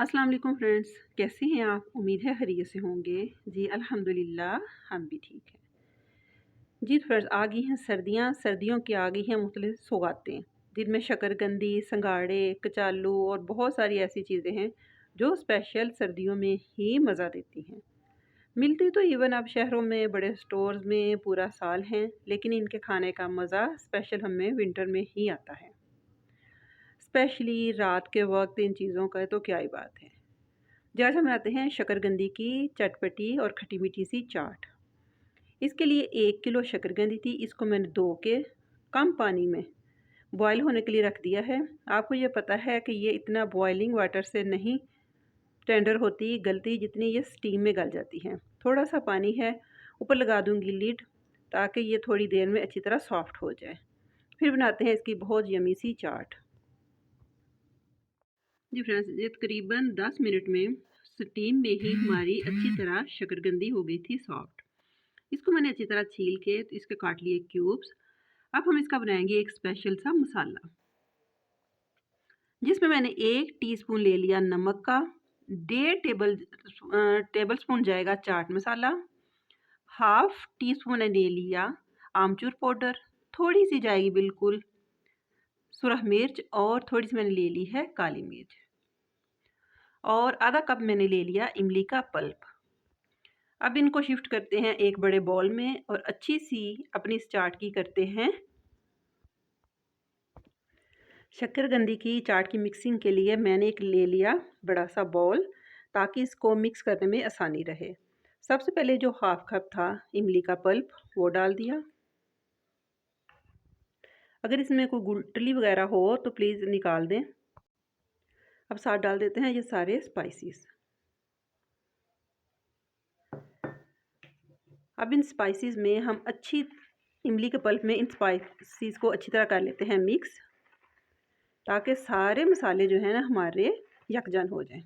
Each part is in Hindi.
अस्सलाम वालेकुम फ्रेंड्स, कैसे हैं आप? उम्मीद है खैरियत से होंगे। जी अल्हम्दुलिल्लाह, हम भी ठीक हैं। जी फ्रेंड्स, आ गई हैं सर्दियाँ, सर्दियों की आ गई हैं मुख्तलिफ़ सौगातें, जिनमें शकरकंदी, संगाड़े, कचालू और बहुत सारी ऐसी चीज़ें हैं जो स्पेशल सर्दियों में ही मज़ा देती हैं। मिलती तो इवन अब शहरों में बड़े स्टोर्स में पूरा साल हैं, लेकिन इनके खाने का मज़ा स्पेशल हमें विंटर में ही आता है। स्पेशली रात के वक़्त इन चीज़ों का तो क्या ही बात है। जी, आज हम बनाते हैं शकरकंदी की चटपटी और खट्टी-मीठी सी चाट। इसके लिए 1 किलो शकरकंदी थी, इसको मैंने धो के कम पानी में बॉयल होने के लिए रख दिया है। आपको ये पता है कि ये इतना बॉइलिंग वाटर से नहीं टेंडर होती, गलती जितनी ये स्टीम में गल जाती है। थोड़ा-सा पानी है, ऊपर लगा दूँगी लिड ताकि ये थोड़ी देर में अच्छी तरह सॉफ्ट हो जाए। फिर बनाते हैं इसकी बहुत यम्मी सी चाट। जी फ्रेंड्स, ये तकरीबन 10 मिनट में स्टीम में ही हमारी अच्छी तरह शकरकंदी हो गई थी सॉफ्ट। इसको मैंने अच्छी तरह छील के तो इसके काट लिए क्यूब्स। अब हम इसका बनाएंगे एक स्पेशल सा मसाला, जिसमें मैंने 1 टीस्पून ले लिया नमक का, 1.5 टेबल स्पून जाएगा chaat masala, half tea spoon ले लिया आमचूर पाउडर, थोड़ी सी जाएगी बिल्कुल सुरख मिर्च और थोड़ी सी मैंने ले ली है काली मिर्च, और आधा कप मैंने ले लिया इमली का पल्प। अब इनको शिफ्ट करते हैं एक बड़े बॉल में और अच्छी सी अपनी इस चाट की करते हैं। शक्करकंदी की चाट की मिक्सिंग के लिए मैंने एक ले लिया बड़ा सा बॉल, ताकि इसको मिक्स करने में आसानी रहे। सबसे पहले जो हाफ कप था इमली का पल्प वो डाल दिया। अगर इसमें कोई गुठली वगैरह हो तो प्लीज़ निकाल दें। अब साथ डाल देते हैं ये सारे स्पाइसेस। अब इन स्पाइसेस में हम अच्छी इमली के पल्प में इन स्पाइसेस को अच्छी तरह कर लेते हैं मिक्स, ताकि सारे मसाले जो हैं ना हमारे यकजान हो जाएं।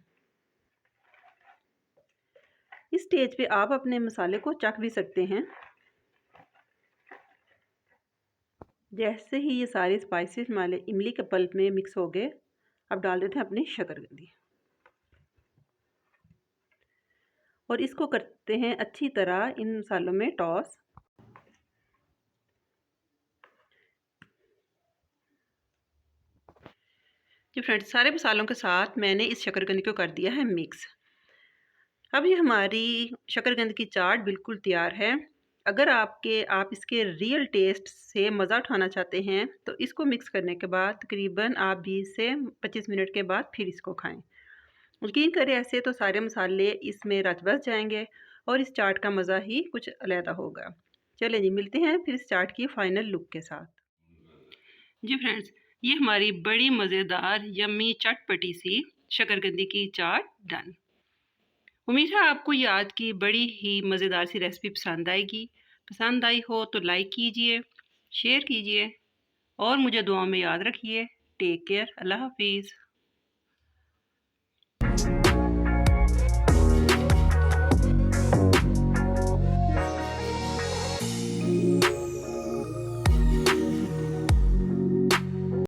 इस स्टेज पे आप अपने मसाले को चख भी सकते हैं। जैसे ही ये सारे स्पाइसेस हमारे इमली के पल्प में मिक्स हो गए, अब डाल देते हैं अपनी शकरकंदी और इसको करते हैं अच्छी तरह इन मसालों में टॉस। जी फ्रेंड्स, सारे मसालों के साथ मैंने इस शकरकंदी को कर दिया है मिक्स। अब ये हमारी शकरकंदी की चाट बिल्कुल तैयार है। अगर आप इसके रियल टेस्ट से मज़ा उठाना चाहते हैं तो इसको मिक्स करने के बाद तकरीबन आप 20 से 25 मिनट के बाद फिर इसको खाएं। यकीन करें, ऐसे तो सारे मसाले इसमें रच बस जाएंगे और इस चाट का मज़ा ही कुछ अलहदा होगा। चलें जी, मिलते हैं फिर इस चाट की फ़ाइनल लुक के साथ। जी फ्रेंड्स, ये हमारी बड़ी मज़ेदार यम्मी चटपटी सी शकरकंदी की चाट डन। उम्मीद है आपको ये आज की बड़ी ही मज़ेदार सी रेसिपी पसंद आएगी। पसंद आई हो तो लाइक कीजिए, शेयर कीजिए और मुझे दुआओं में याद रखिए। टेक केयर, अल्लाह हाफिज़।